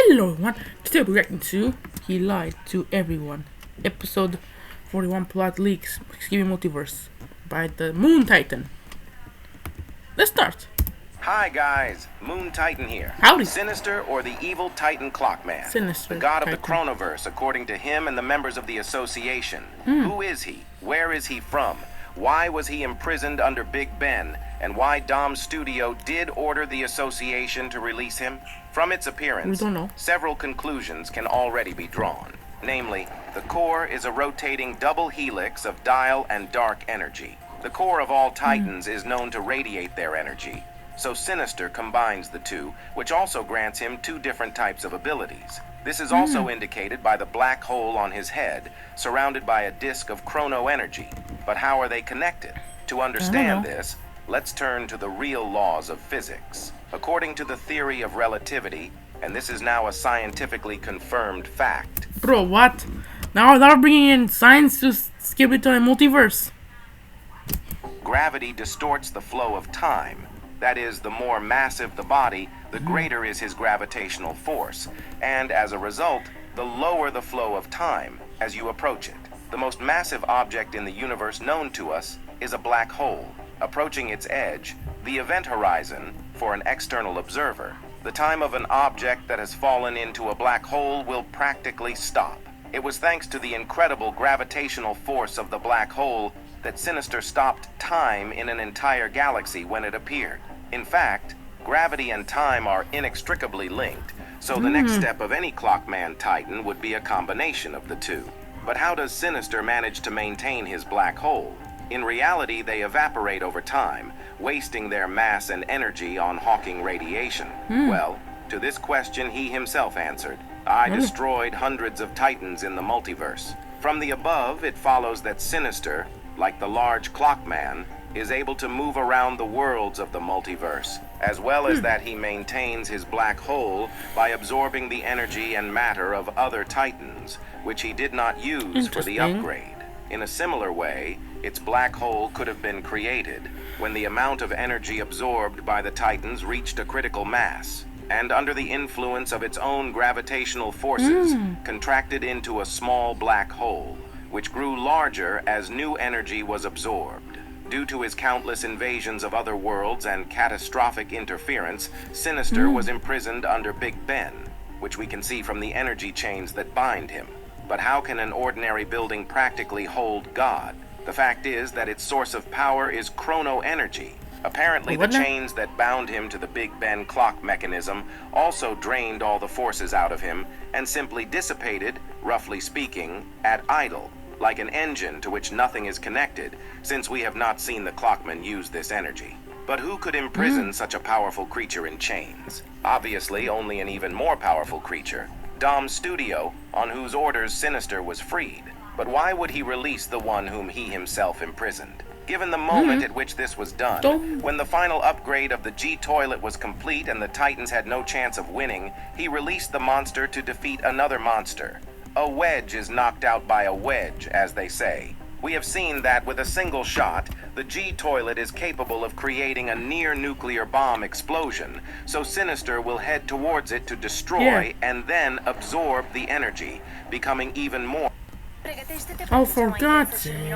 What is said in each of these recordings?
Hello everyone, today we're reacting to He Lied to Everyone, episode 41 plot leaks, Skibidi Multiverse, by the Moon Titan. Let's start. Hi guys, Moon Titan here. Howdy. Sinister or the evil Titan Clockman? Sinister the god of Titan. the Chronoverse, according to him and the members of the association. Who is he? Where is he from? Why was he imprisoned under Big Ben? And why Dom's studio did order the association to release him? From its appearance, We don't know. several conclusions can already be drawn. Namely, the core is a rotating double helix of dial and dark energy. The core of all Titans is known to radiate their energy. So Sinister combines the two, which also grants him two different types of abilities. This is also indicated by the black hole on his head, surrounded by a disk of chrono energy. But how are they connected? To understand this, let's turn to the real laws of physics. According to the theory of relativity, and this is now a scientifically confirmed fact. Bro, what? Now they're bringing in science to Skibidi and Multiverse. Gravity distorts the flow of time. That is, the more massive the body, the greater is his gravitational force. And as a result, the lower the flow of time as you approach it. The most massive object in the universe known to us is a black hole. Approaching its edge, the event horizon, for an external observer, the time of an object that has fallen into a black hole will practically stop. It was thanks to the incredible gravitational force of the black hole that Sinister stopped time in an entire galaxy when it appeared. In fact, gravity and time are inextricably linked, so the next step of any Clockman Titan would be a combination of the two. But how does Sinister manage to maintain his black hole? In reality, they evaporate over time, wasting their mass and energy on hawking radiation. Well, to this question he himself answered, I destroyed hundreds of Titans in the multiverse. From the above, it follows that Sinister, like the large Clockman, is able to move around the worlds of the multiverse, as well as that he maintains his black hole by absorbing the energy and matter of other Titans, which he did not use for the upgrade. In a similar way, its black hole could have been created when the amount of energy absorbed by the Titans reached a critical mass, and under the influence of its own gravitational forces, contracted into a small black hole, which grew larger as new energy was absorbed. Due to his countless invasions of other worlds and catastrophic interference, Sinister was imprisoned under Big Ben, which we can see from the energy chains that bind him. But how can an ordinary building practically hold God? The fact is that its source of power is chrono energy. Apparently, the chains that bound him to the Big Ben clock mechanism also drained all the forces out of him and simply dissipated, roughly speaking, at idle, like an engine to which nothing is connected, since we have not seen the Clockman use this energy. But who could imprison such a powerful creature in chains? Obviously, only an even more powerful creature, Dom's studio, on whose orders Sinister was freed. But why would he release the one whom he himself imprisoned? Given the moment at which this was done, when the final upgrade of the G-Toilet was complete and the Titans had no chance of winning, he released the monster to defeat another monster. A wedge is knocked out by a wedge, as they say. We have seen that with a single shot, the G-Toilet is capable of creating a near-nuclear bomb explosion, so Sinister will head towards it to destroy and then absorb the energy, becoming even more For God's sake.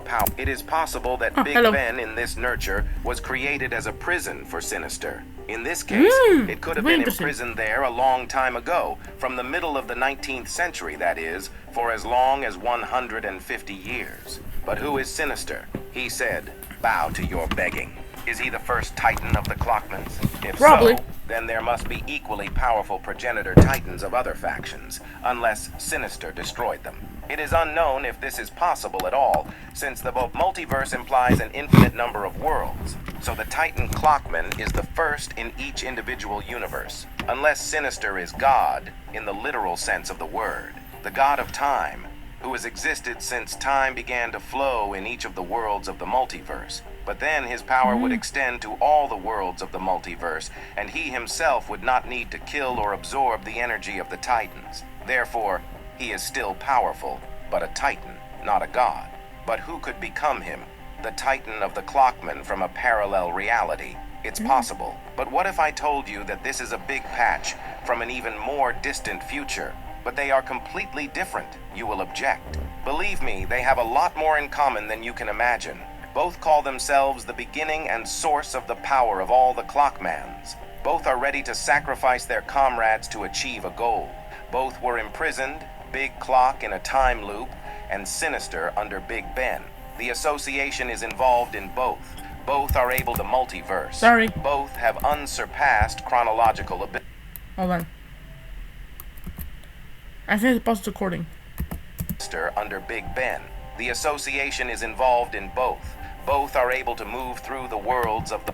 power. It is possible that Big Ben in this nurture was created as a prison for Sinister. In this case, it could have been imprisoned there a long time ago, from the middle of the 19th century, that is, for as long as 150 years. But who is Sinister? He said, bow to your begging. Is he the first Titan of the Clockmans? If Probably. so, then there must be equally powerful progenitor Titans of other factions, unless Sinister destroyed them. It is unknown if this is possible at all, since the multiverse implies an infinite number of worlds. So the Titan Clockman is the first in each individual universe, unless Sinister is God, in the literal sense of the word, the god of time, who has existed since time began to flow in each of the worlds of the multiverse. But then his power would extend to all the worlds of the multiverse, and he himself would not need to kill or absorb the energy of the Titans. Therefore, he is still powerful, but a Titan, not a god. But who could become him? The Titan of the Clockman from a parallel reality. It's possible. But what if I told you that this is a big patch from an even more distant future? But they are completely different. You will object. Believe me, they have a lot more in common than you can imagine. Both call themselves the beginning and source of the power of all the Clockmans. Both are ready to sacrifice their comrades to achieve a goal. Both were imprisoned, Big Clock in a time loop, and Sinister under Big Ben. The association is involved in both. Both are able to multiverse. Sorry. Both have unsurpassed chronological ability. Hold on. I think it's paused recording. Under Big Ben. The association is involved in both. Both are able to move through the worlds of the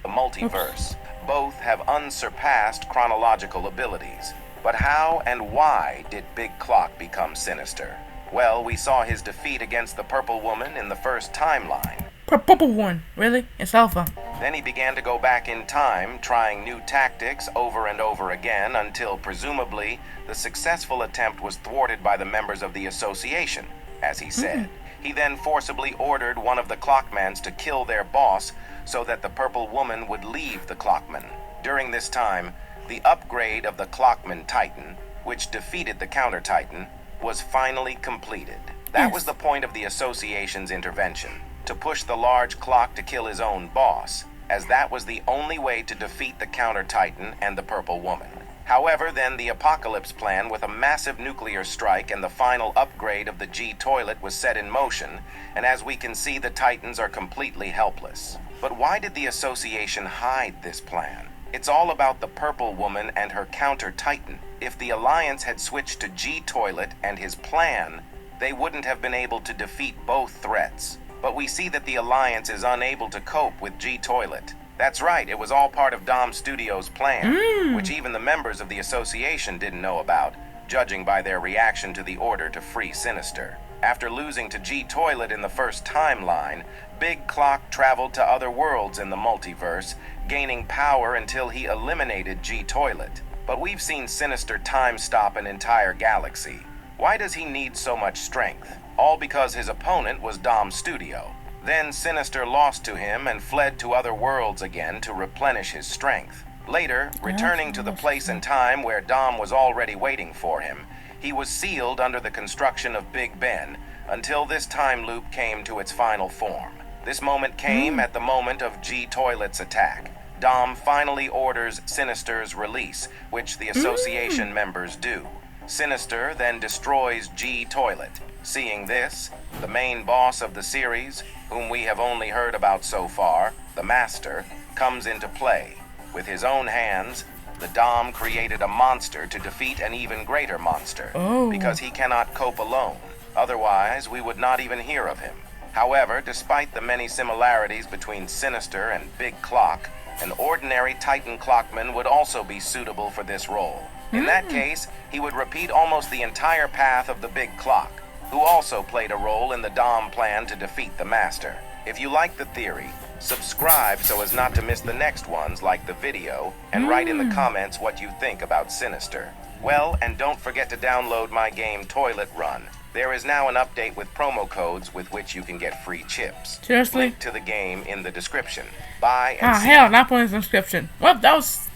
multiverse. Both have unsurpassed chronological abilities. But how and why did Big Clock become Sinister? Well, we saw his defeat against the Purple Woman in the first timeline. Purple one, really? It's Alpha. Then he began to go back in time, trying new tactics over and over again until, presumably, the successful attempt was thwarted by the members of the association, as he said. He then forcibly ordered one of the Clockmans to kill their boss so that the Purple Woman would leave the Clockman. During this time, the upgrade of the Clockman Titan, which defeated the Counter Titan, was finally completed. That was the point of the association's intervention, to push the large clock to kill his own boss, as that was the only way to defeat the Counter Titan and the Purple Woman. However, then the Apocalypse plan with a massive nuclear strike and the final upgrade of the G-Toilet was set in motion, and as we can see, the Titans are completely helpless. But why did the association hide this plan? It's all about the Purple Woman and her Counter Titan. If the Alliance had switched to G-Toilet and his plan, they wouldn't have been able to defeat both threats. But we see that the Alliance is unable to cope with G-Toilet. That's right, it was all part of Dom Studios' plan, which even the members of the association didn't know about, judging by their reaction to the order to free Sinister. After losing to G-Toilet in the first timeline, Big Clock traveled to other worlds in the multiverse, gaining power until he eliminated G-Toilet. But we've seen Sinister time stop an entire galaxy. Why does he need so much strength? All because his opponent was Dom Studio. Then Sinister lost to him and fled to other worlds again to replenish his strength. Later, returning to the place and time where Dom was already waiting for him, he was sealed under the construction of Big Ben until this time loop came to its final form. This moment came at the moment of G-Toilet's attack. Dom finally orders Sinister's release, which the association members do. Sinister then destroys G-Toilet. Seeing this, the main boss of the series, whom we have only heard about so far, the Master, comes into play. With his own hands, the Dom created a monster to defeat an even greater monster, because he cannot cope alone. Otherwise, we would not even hear of him. However, despite the many similarities between Sinister and Big Clock, an ordinary Titan Clockman would also be suitable for this role. In that case, he would repeat almost the entire path of the Big Clock, who also played a role in the Dom plan to defeat the Master. If you like the theory, subscribe so as not to miss the next ones, like the video, and write in the comments what you think about Sinister. Well, and don't forget to download my game Toilet Run. There is now an update with promo codes with which you can get free chips. Seriously? Link to the game in the description. Bye and see Hell, not putting in the description. Well, that was...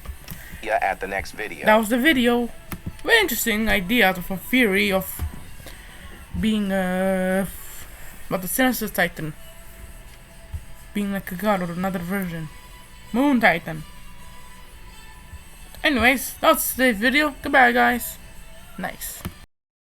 ya at the next video. That was the video. Very interesting idea out of a theory of being about the Sinister Titan being like a god or another version. Moon Titan. Anyways, that's the video. Goodbye, guys. Nice.